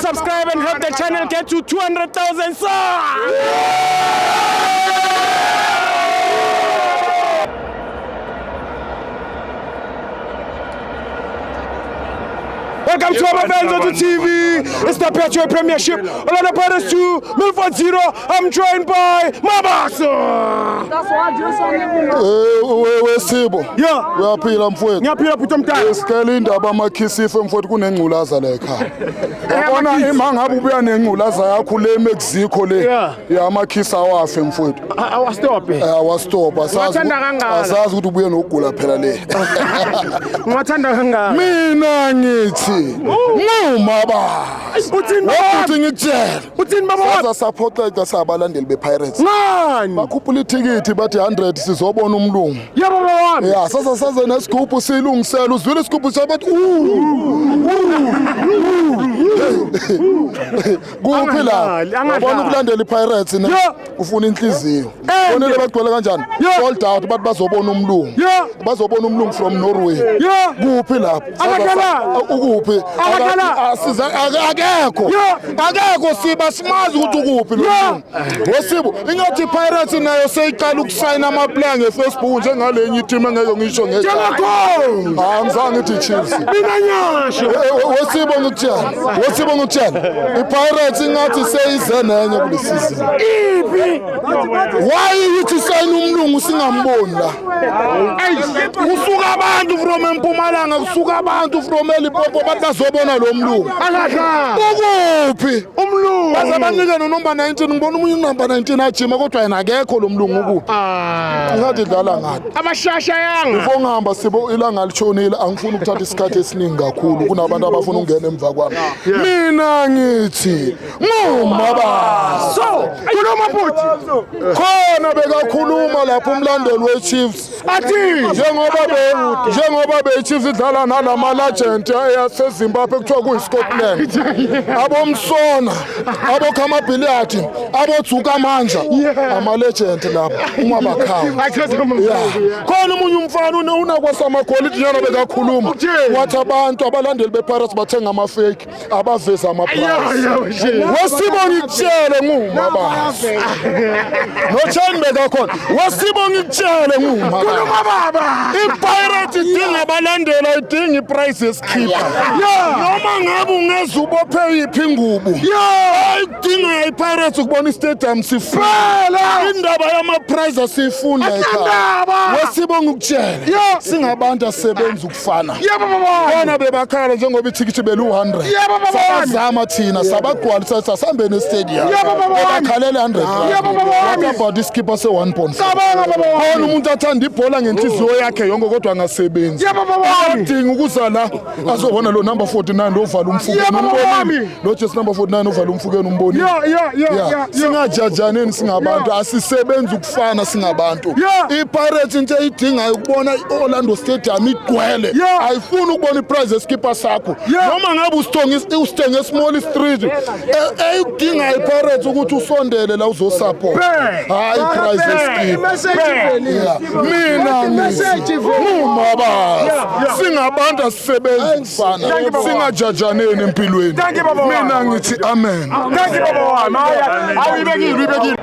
subscribe and help the channel get to 200,000 Welcome to our fans on the TV. It's the Petro Premiership. Orlando Pirates 2, Milford 0. I'm joined by Mabaso. Wesibo. Yeah. Uyaphila mfowethu. Ngiyaphila phutha mntana. Isikele indaba amakhisife mfowethu kunengculaza la ekhaya. Yabona imangabe ubuya nengculaza yakho le Mexico le. Ya amakhisi awafe mfowethu. Awastop. Awastopa asazi ukuthi ubuye nokugula phela le. Ngiwathanda kangaka. Mina ngithi ngumaba. Uthini baba? Uthi ngikutshela. Uthini baba? Saza supporteka sabalandeli bePirates. Ngani? Bakhuphula ithikithi bathi 100 sizobona umlungu. Yebo baba wami. Ya saze nesigubhu silungisela uzwile isigubhu sabathi kuphi la ubona ukulandela iPirates na ufuna inhliziyo bonele bagcwele kanjani sold out bathi bazobona umlungu bazobona umlungu from Norway kuphi lapho ukuphi asiza akekho siba simazi ukuthi ukuphi lo Wesibo ingathi iPirates nayo seyiqala ukusayina amaplan ngeFacebook njengalenye team engeke ngisho ngeke angizange ithi Chiefs mina nyasho Wesibo ngikutshela iPirates ingathi seyize nenye kule season ipi why yithi sayina umlungu singamboni la usuka abantu from eMpumalanga kusuka abantu from eLimpopo bathi bazobona lo mlungu ukuphi umlungu bazabanike no number 19 ngibona umunye number 19 ajima kodwa yena akekho lo mlungu ukuphi ngathi dlala ngathi abashasha yanga ufo ngihamba Sibo ilanga litshonile angifuni ukuthatha isikhathi esiningi kakhulu kunabantu abafuna ukungena emva kwami mina ngithi ngumaba so khuluma futhi khona bekakhuluma lapho umlandeli weChiefs athi njengoba beChiefs idlala nalama legend yaseZimbabwe kuthiwa kuyiScotland abomsona abokhamabhiliyadi abothuka amandla ama legend lapho umabakhawu khona umunye umfana unakwasamagolide njalo bekakhuluma wathi abantu abalandeli bePirates bathenga amafake abaveza amaprice Wesibo ngikutshele ngumaba nochani bekakhona Wesibo ngikutshele ngumaba iPirates idinga abalandela idinga iprice yeskipa noma ngabe ungeza ubophe yiphi ingubo ayidinga iPirates ukubona istadium sifela indaba yamaprize asifunda ekhaya Wesibo ngikutshele singabantu asebenza ukufana bona bebakhala njengoba ithikithi belu 100 sabazama thina sabagcwalisa sasambe nestadium bakhalela 100 wakabhadi iskipa se 1.5 bona umuntu athanda ibhola ngenhliziyo yakhe yonke kodwa angasebenzi adinga ukuza la azobona lo number 49 ovala umfukeni umboni lo just number 49 ovala umfukeni umboni singajajaneni singabantu asisebenza ukufana singabantu iPirates into idinga ukubona iOrlando Stadium igcwele ayifuni ukubona iprize yeskipa sakho noma ngabe usithenge small street eyidinga iPirates ukuthi usondele la uzosupport hayi iprize yeskipa mina ngumaba singabantu asisebenza ukufana singajajaneni empilweni mina ngithi amen thank you baba wami awuyibekile